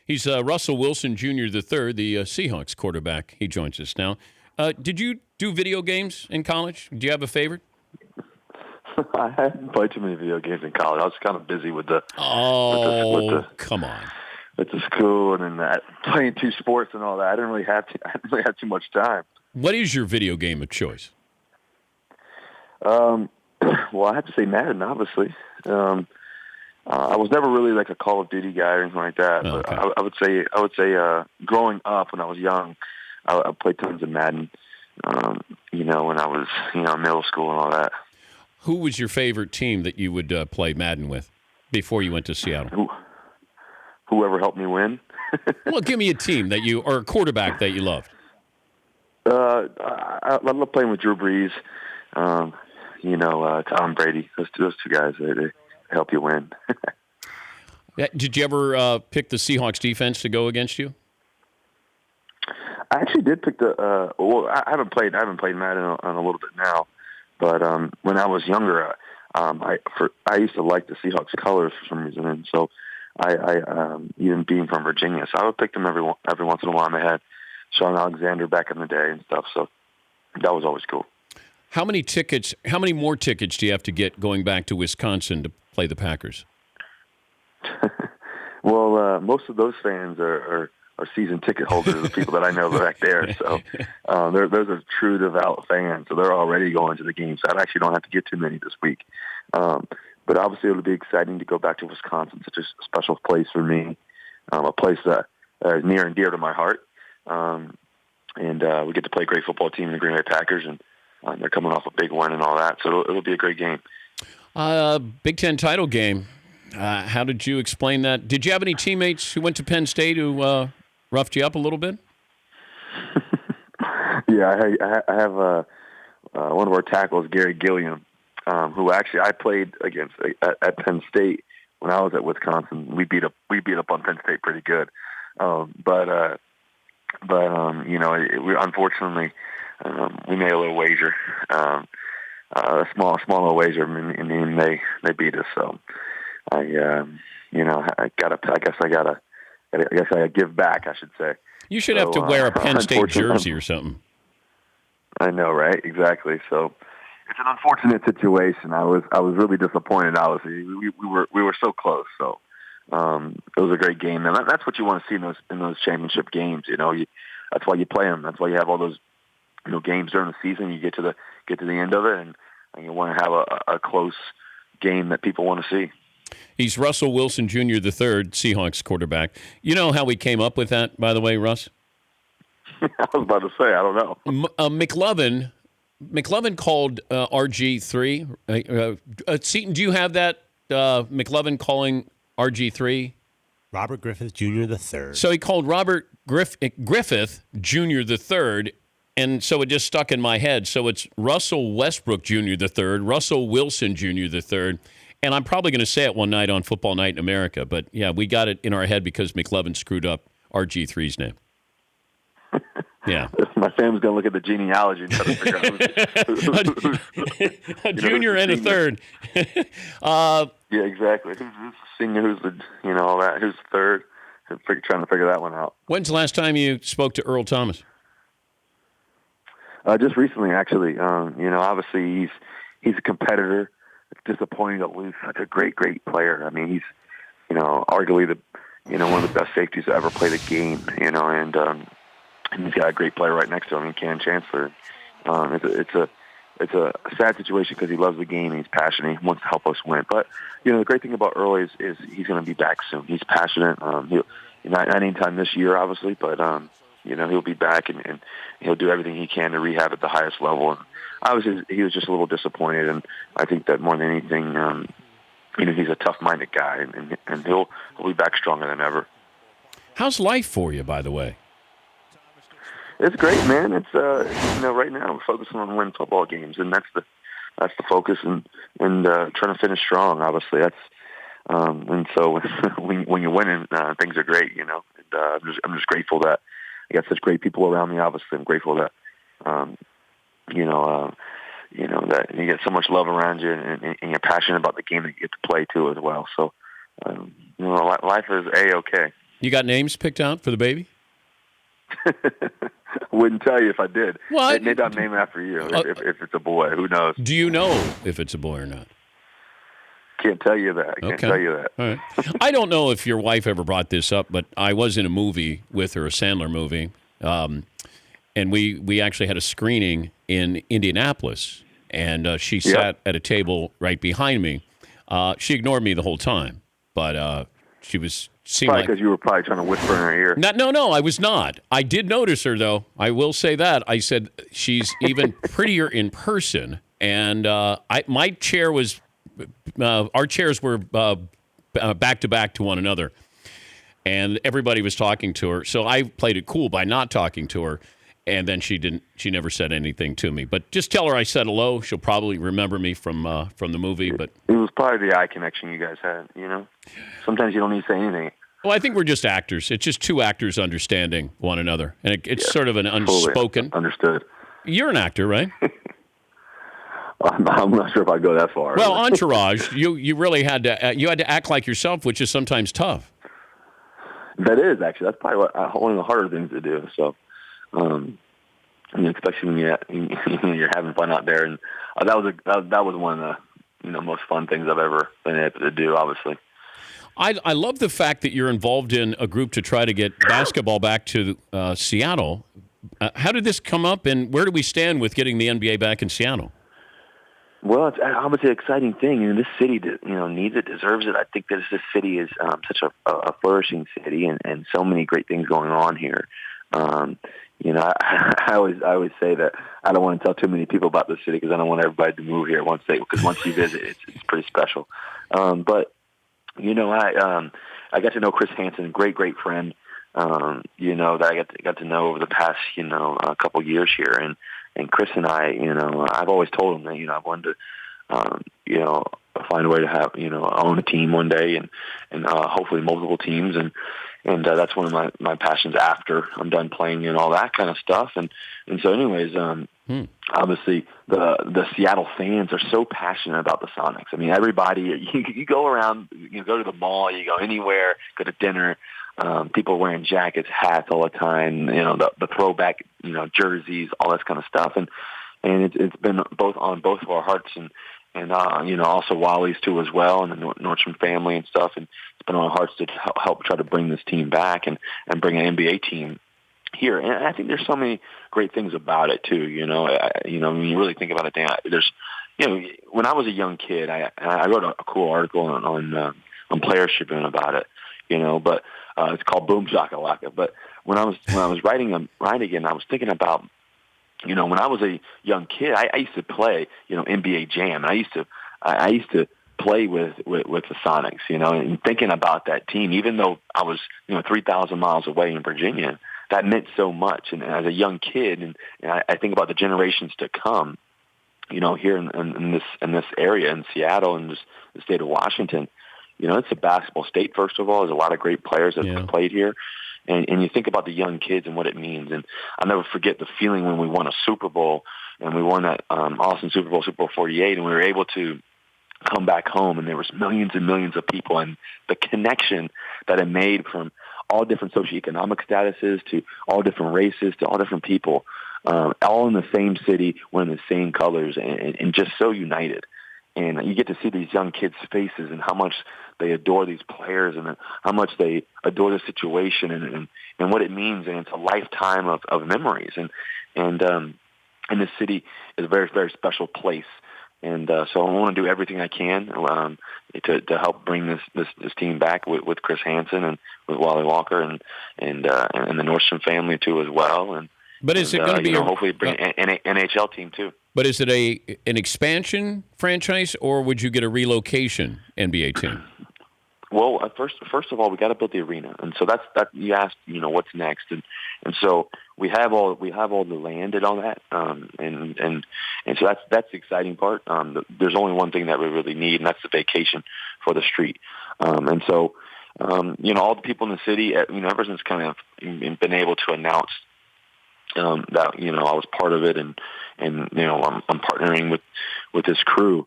He's Russell Wilson Jr. the third, the Seahawks quarterback. He joins us now. Did you do video games in college? Do you have a favorite? I hadn't played too many video games in college. I was kind of busy with the come on, with the school and then that playing two sports and all that. I didn't really have too much time. What is your video game of choice? Well, I have to say Madden, obviously. I was never really like a Call of Duty guy or anything like that. Oh, okay. But I would say, growing up when I was young, I played tons of Madden. When I was in middle school and all that. Who was your favorite team that you would play Madden with before you went to Seattle? Whoever helped me win. Well, give me a team or a quarterback that you loved. I love playing with Drew Brees. Tom Brady. Those two guys, they help you win. Did you ever pick the Seahawks defense to go against you? I actually did pick the. I haven't played Madden on a little bit now, but when I was younger, I used to like the Seahawks colors for some reason, and so I even being from Virginia, so I would pick them every once in a while. They had Sean Alexander back in the day and stuff, so that was always cool. How many more tickets do you have to get going back to Wisconsin to play the Packers? Well, most of those fans are season ticket holders, the people that I know back there. So those are true devout fans. So they're already going to the game. So I actually don't have to get too many this week. But obviously it'll be exciting to go back to Wisconsin, such a special place for me, a place that is near and dear to my heart. And we get to play a great football team, the Green Bay Packers, and they're coming off a big win and all that. So it'll be a great game. Big Ten title game. How did you explain that? Did you have any teammates who went to Penn State who roughed you up a little bit? Yeah, I have one of our tackles, Gary Gilliam, who actually I played against at Penn State when I was at Wisconsin. We beat up on Penn State pretty good, but unfortunately we made a little wager, a small little wager, and they beat us. So I guess I give back, I should say. You should have to wear a Penn State jersey or something. I know, right? Exactly. So it's an unfortunate situation. I was really disappointed. Obviously, we were so close. So it was a great game, and that's what you want to see in those championship games. That's why you play them. That's why you have all those games during the season. You get to the end of it, and you want to have a close game that people want to see. He's Russell Wilson Jr. the third, Seahawks quarterback. You know how we came up with that, by the way, Russ? I was about to say, I don't know. McLovin called RG3. Seton, do you have that? McLovin calling RG3? Robert Griffith Jr. the third. So he called Robert Griffith Jr. the third, and so it just stuck in my head. So it's Russell Westbrook Jr. the third, Russell Wilson Jr. the third. And I'm probably going to say it one night on Football Night in America. But, yeah, we got it in our head because McLovin screwed up RG3's name. Yeah. My family's going to look at the genealogy and try to figure out a junior and a third. Yeah, exactly. Who's the senior? Who's the, all that? Who's the third? Trying to figure that one out. When's the last time you spoke to Earl Thomas? Just recently, actually. Obviously he's a competitor. It's disappointing to lose such a great player. I mean, he's, arguably one of the best safeties to ever play the game, and he's got a great player right next to him, Ken Chancellor. It's a sad situation because he loves the game and he's passionate. He wants to help us win. But, the great thing about Earl is he's going to be back soon. He's passionate. Not anytime this year, obviously, but, he'll be back and he'll do everything he can to rehab at the highest level. And obviously, he was just a little disappointed, and I think that more than anything, he's a tough-minded guy, and he'll be back stronger than ever. How's life for you, by the way? It's great, man. It's right now we're focusing on winning football games, and that's the focus, and trying to finish strong. Obviously, that's and so when you're winning, things are great. And, I'm just grateful that I got such great people around me. Obviously, I'm grateful that. That you get so much love around you, and you're passionate about the game that you get to play too as well. So, life is A-okay. You got names picked out for the baby? Wouldn't tell you if I did. What? Maybe I'll name it after you if it's a boy. Who knows? Do you know if it's a boy or not? Can't tell you that. Can't tell you that. All right. I don't know if your wife ever brought this up, but I was in a movie with her, a Sandler movie, and we actually had a screening in Indianapolis, and she sat at a table right behind me. She ignored me the whole time, but she seemed Probably like because you were probably trying to whisper in her ear. No, I was not. I did notice her, though. I will say that. I said she's even prettier in person, and my chair was. Our chairs were back to back to one another, and everybody was talking to her. So I played it cool by not talking to her, and then she didn't. She never said anything to me. But just tell her I said hello. She'll probably remember me from the movie. But it was probably the eye connection you guys had. Sometimes you don't need to say anything. Well, I think we're just actors. It's just two actors understanding one another, and it's sort of an unspoken. Understood. You're an actor, right? I'm not sure if I'd go that far. Well, Entourage, you really had to act like yourself, which is sometimes tough. That is actually one of the harder things to do. So, especially when you're having fun out there, and that was one of the most fun things I've ever been able to do. Obviously, I love the fact that you're involved in a group to try to get basketball back to Seattle. How did this come up, and where do we stand with getting the NBA back in Seattle? Well, it's obviously an exciting thing, and this city, needs it, deserves it. I think that this city is such a flourishing city, and so many great things going on here. I always say that I don't want to tell too many people about the city because I don't want everybody to move here once you visit, it's pretty special. But I got to know Chris Hansen, great friend. That I got to know over the past a couple years here, and Chris and I, I've always told him that, I wanted to, find a way to have, own a team one day and hopefully multiple teams. And that's one of my passions after I'm done playing and all that kind of stuff. And so anyways, obviously the Seattle fans are so passionate about the Sonics. I mean, everybody, you go around, you go to the mall, you go anywhere, go to dinner, people wearing jackets, hats all the time, the throwback, jerseys, all that kind of stuff. And it's been on both of our hearts and also Wally's too as well, and the Nordstrom family and stuff. And it's been on our hearts to help try to bring this team back and bring an NBA team here. And I think there's so many great things about it too. When you really think about it, Dan, there's, when I was a young kid, I wrote a cool article on Players Tribune about it, but it's called Boom Shakalaka. But when I was writing again, I was thinking about, when I was a young kid, I used to play, NBA Jam. I used to play with the Sonics, and thinking about that team, even though I was, 3,000 miles away in Virginia, that meant so much. And as a young kid, and I think about the generations to come, here in this area in Seattle and just the state of Washington, it's a basketball state, first of all. There's a lot of great players that have played here. And you think about the young kids and what it means. And I'll never forget the feeling when we won a Super Bowl, and we won that awesome Super Bowl 48, and we were able to come back home, and there was millions and millions of people, and the connection that it made from all different socioeconomic statuses to all different races to all different people, all in the same city, wearing the same colors, and just so united. And you get to see these young kids' faces and how much they adore these players and how much they adore the situation and what it means. And it's a lifetime of memories. And this city is a very, very special place. And so I want to do everything I can to help bring this team back with Chris Hansen and with Wally Walker and the Nordstrom family too as well. But is it going to be hopefully bring an NHL team too? But is it an expansion franchise, or would you get a relocation NBA team? Well, first of all, we got to build the arena, and so that's you asked, what's next, and so we have all the land and all that, and so that's the exciting part. There's only one thing that we really need, and that's the vacation for the street, and so all the people in the city, ever since kind of been able to announce that I was part of it, and I'm partnering with this crew.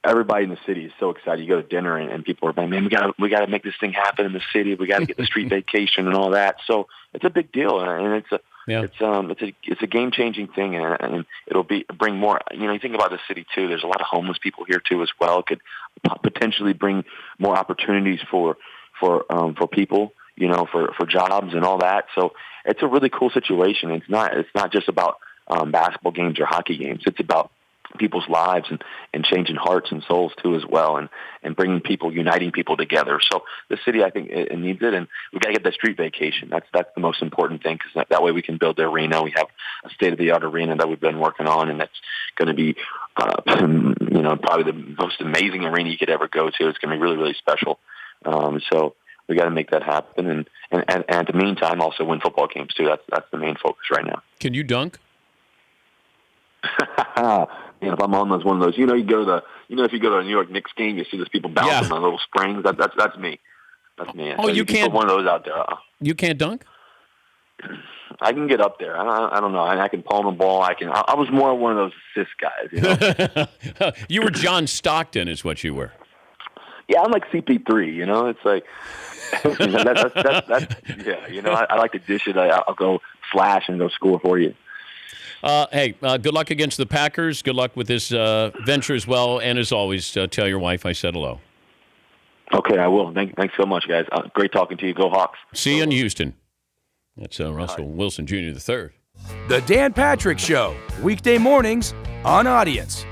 everybody in the city is so excited. You go to dinner and people are like, man, we got to make this thing happen in the city. We got to get the street vacation and all that. So it's a big deal, and it's a game changing thing, and it'll bring more. You think about the city too. There's a lot of homeless people here too as well. It could potentially bring more opportunities for people, for jobs and all that. So it's a really cool situation. It's not just about basketball games or hockey games. It's about people's lives and changing hearts and souls too as well, and bringing people, uniting people together. So the city, I think, it needs it, and we got to get the street vacation. That's the most important thing, because that way we can build the arena. We have a state-of-the-art arena that we've been working on, and that's going to be, probably the most amazing arena you could ever go to. It's going to be really, really special. So we got to make that happen, and at the meantime, also win football games too. That's the main focus right now. Can you dunk? If I'm on one of those, you go to if you go to a New York Knicks game, you see those people bouncing on little springs. That's me. That's me. Oh, so you can't put one of those out there. You can't dunk? I can get up there. I don't know. I can palm the ball. I was more one of those assist guys. You were John Stockton, is what you were. Yeah, I'm like CP3. It's like that's I like to dish it. I'll go flash and go score for you. Hey, good luck against the Packers. Good luck with this venture as well. And as always, tell your wife I said hello. Okay, I will. Thanks so much, guys. Great talking to you. Go Hawks. See you in Houston. That's Russell Wilson Jr. III. The Dan Patrick Show, weekday mornings on Audience.